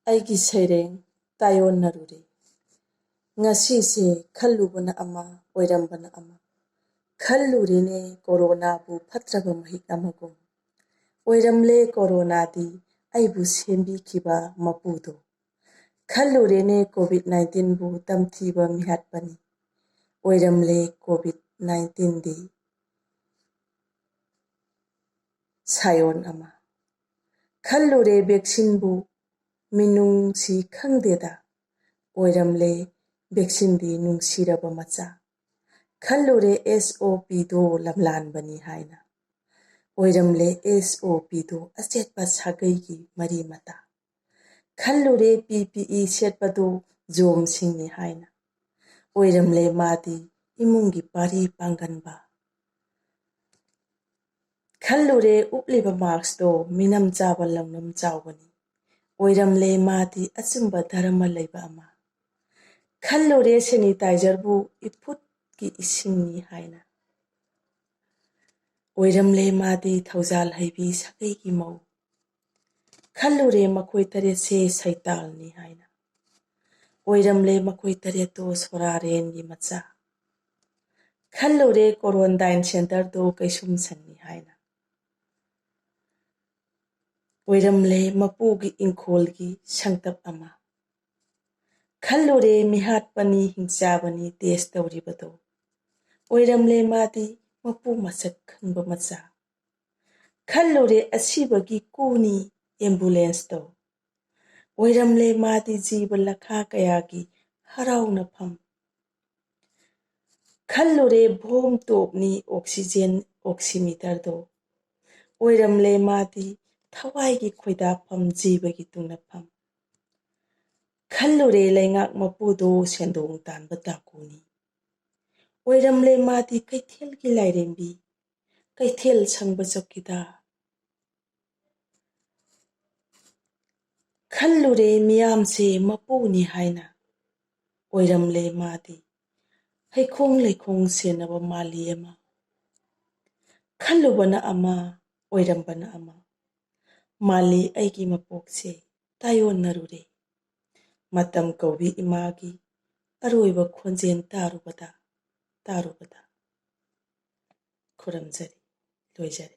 ꯑꯩꯒꯤ ꯁꯩꯔꯦꯡ ꯇꯥꯏꯑꯣꯟꯅꯔꯨꯔꯦ ꯉꯁꯤꯁꯦ ꯈꯜꯂꯨꯕꯅ ꯑꯃ ꯑꯣꯏꯔꯝꯕꯅ ꯑꯃ ꯈꯜꯂꯨꯔꯦꯅꯦ ꯀꯣꯔꯣꯅꯥꯕꯨ ꯐꯠꯇ꯭ꯔꯕ ꯃꯍꯤꯛ ꯑꯃꯒꯨꯝ ꯑꯣꯏꯔꯝꯂꯦ ꯀꯣꯔꯣꯅꯥꯗꯤ ꯑꯩꯕꯨ ꯁꯦꯝꯕꯤꯈꯤꯕ ꯃꯄꯨꯗꯣ ꯈꯜꯂꯨꯔꯦꯅꯦ ꯀꯣꯚꯤꯗ-19ꯕꯨ ꯇꯝꯊꯤꯕ ꯃꯤꯍꯥꯠꯄꯅꯤ ꯑꯣꯏꯔꯝꯂꯦ ꯀꯣꯚꯤꯗ-19ꯗꯤ ꯁꯥꯏꯑꯣꯟ ꯑꯃ ꯈꯜꯂꯨꯔꯦ ꯚꯦꯛꯁꯤꯟꯕꯨ ꯃꯤꯅꯨꯡꯁꯤ ꯈꯪꯗꯦꯗ ꯑꯣꯏꯔꯝꯂꯦ ꯚꯦꯛꯁꯤꯟꯗꯤ ꯅꯨꯡꯁꯤꯔꯕ ꯃꯆꯥ ꯈꯜꯂꯨꯔꯦ SOPꯗꯣ ꯂꯝꯂꯥꯟꯕꯅꯤ ꯍꯥꯏꯅ ꯑꯣꯏꯔꯝꯂꯦ SOPꯗꯣ ꯑꯆꯦꯠꯄ ꯁꯥꯒꯩꯒꯤ ꯃꯔꯤ ꯃꯇꯥ ꯈꯜꯂꯨꯔꯦ PPE ꯁꯦꯠꯄꯗꯣ ꯖꯣꯝꯁꯤꯡꯅꯤ ꯍꯥꯏꯅ ꯑꯣꯏꯔꯝꯂꯦ ꯃꯥꯗꯤ ꯏꯃꯨꯡꯒꯤ ꯄꯥꯔꯤ ꯄꯥꯡꯒꯟꯕ ꯈꯜꯂꯨꯔꯦ ꯎꯞꯂꯤꯕ ꯃꯥꯛꯁꯇꯣ ꯃꯤꯅꯝ ꯆꯥꯕ ꯂꯧꯅꯝ ꯆꯥꯎꯕꯅꯤ ꯑꯣꯏꯔꯝꯂꯦ ꯃꯥꯗꯤ ꯑꯆꯨꯝꯕ ꯙꯔꯃ ꯂꯩꯕ ꯑꯃ ꯈꯜꯂꯨꯔꯦ ꯁꯦꯅꯤꯇꯥꯏꯖꯔꯕꯨ ꯏꯐꯨꯠꯀꯤ ꯏꯁꯤꯡꯅꯤ ꯍꯥꯏꯅ ꯑꯣꯏꯔꯝꯂꯦ ꯃꯥꯗꯤ ꯊꯧꯖꯥꯜ ꯍꯩꯕꯤ ꯁꯥꯒꯩꯒꯤ ꯃꯧ ꯈꯜꯂꯨꯔꯦ ꯃꯈꯣꯏ ꯇꯔꯦꯠꯁꯦ ꯁꯩꯇꯥꯜꯅꯤ ꯍꯥꯏꯅ ꯑꯣꯏꯔꯝꯂꯦ ꯃꯈꯣꯏ ꯇꯔꯦꯠꯇꯣ ꯁꯣꯔꯥꯔꯦꯟꯒꯤ ꯃꯆꯥ ꯈꯜꯂꯨꯔꯦ ꯀꯣꯔꯣꯟꯗꯥꯏꯟ ꯁꯦꯟꯇꯔꯗꯣ ꯀꯩꯁꯨꯝꯁꯟꯅꯤ ꯍꯥꯏꯅ ꯑꯣꯏꯔꯝꯂꯦ ꯃꯄꯨꯒꯤ ꯏꯪꯈꯣꯜꯒꯤ ꯁꯪꯇꯞ ꯑꯃ ꯈꯜꯂꯨꯔꯦ ꯃꯤꯍꯥꯠꯄꯅꯤ ꯍꯤꯡꯆꯥꯕꯅꯤ ꯇꯦꯁ ꯇꯧꯔꯤꯕꯗꯣ ꯑꯣꯏꯔꯝꯂꯦ ꯃꯥꯗꯤ ꯃꯄꯨ ꯃꯁꯛ ꯈꯪꯕ ꯃꯆꯥ ꯈꯜꯂꯨꯔꯦ ꯑꯁꯤꯕꯒꯤ ꯀꯨꯅꯤ ꯑꯦꯝꯕꯨꯂꯦꯟꯁꯇꯣ ꯑꯣꯏꯔꯝꯂꯦ ꯃꯥꯗꯤ ꯖꯤꯕ ꯂꯈꯥ ꯀꯌꯥꯒꯤ ꯍꯔꯥꯎꯅꯐꯝ ꯈꯜꯂꯨꯔꯦ ꯚꯣꯝ ꯇꯣꯞꯅꯤ ꯑꯣꯛꯁꯤꯖꯦꯟ ꯑꯣꯛꯁꯤꯃꯤꯇꯔꯗꯣ ꯑꯣꯏꯔꯝꯂꯦ ꯃꯥꯗꯤ ꯊꯋꯥꯏꯒꯤ ꯈꯣꯏꯗꯥꯐꯝ ꯖꯤꯕꯒꯤ ꯇꯨꯡꯅꯐꯝ ꯈꯜꯂꯨꯔꯦ ꯂꯩꯉꯥꯛ ꯃꯄꯨꯗꯣ ꯁꯦꯟꯗꯣꯡ ꯇꯥꯟꯕ ꯗꯥꯀꯨꯅꯤ ꯑꯣꯏꯔꯝꯂꯦ ꯃꯥꯗꯤ ꯀꯩꯊꯦꯜꯒꯤ ꯂꯥꯏꯔꯦꯝꯕꯤ ꯀꯩꯊꯦꯜ ꯁꯪꯕ ꯆꯧꯀꯤꯗꯥꯔ ꯈꯜꯂꯨꯔꯦ ꯃꯤꯌꯥꯝꯁꯦ ꯃꯄꯨꯅꯤ ꯍꯥꯏꯅ ꯑꯣꯏꯔꯝꯂꯦ ꯃꯥꯗꯤ ꯍꯩꯈꯣꯡ ꯂꯩꯈꯣꯡ ꯁꯦꯟꯅꯕ ꯃꯥꯂꯤ ꯑꯃ ꯈꯜꯂꯨꯕꯅ ꯑꯃ ꯑꯣꯏꯔꯝꯕꯅ ꯑꯃ ꯃꯥꯂꯤ ꯑꯩꯒꯤ ꯃꯄꯣꯛꯁꯦ ꯇꯥꯏꯑꯣꯟꯅꯔꯨꯔꯦ ꯃꯇꯝ ꯀꯧꯕꯤ ꯏꯃꯥꯒꯤ ꯑꯔꯣꯏꯕ ꯈꯣꯟꯖꯦꯜ ꯇꯥꯔꯨꯕꯗ ꯈꯨꯔꯨꯝꯖꯔꯤ ꯂꯣꯏꯖꯔꯤ